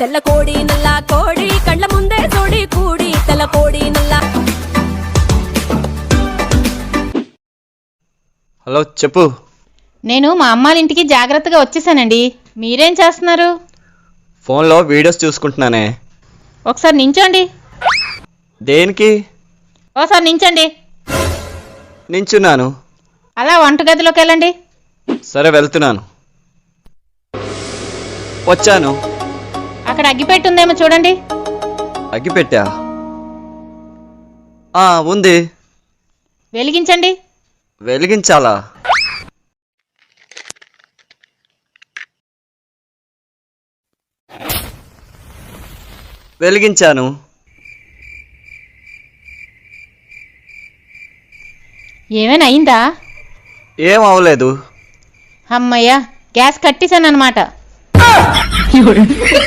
తెల్ల కోడి నల్ల కోడి కళ్ళ ముందే తోడి కూడి తెల్ల కోడి నల్ల. హలో చెప్పు. నేను మా అమ్మాళ్ళ ఇంటికి జాగ్రత్తగా వచ్చేసానండి. మీరేం చేస్తున్నారు? ఫోన్లో వీడియోస్ చూసుకుంటున్నానే. ఒకసారి నించోండి. దేనికి? ఓసారి నించండి. నించున్నాను. అలా వంటగదిలోకి వెళ్ళండి. సరే వెళ్తున్నాను. వచ్చాను. అక్కడ అగ్గిపెట్టి ఉందేమో చూడండి. అగ్గిపెట్టా? ఉంది. వెలిగించండి. వెలిగించాలా? వెలిగించాను. ఏమైనా అయిందా? ఏం అవలేదు. అమ్మయ్యా, గ్యాస్ కట్టేశాను అన్నమాట.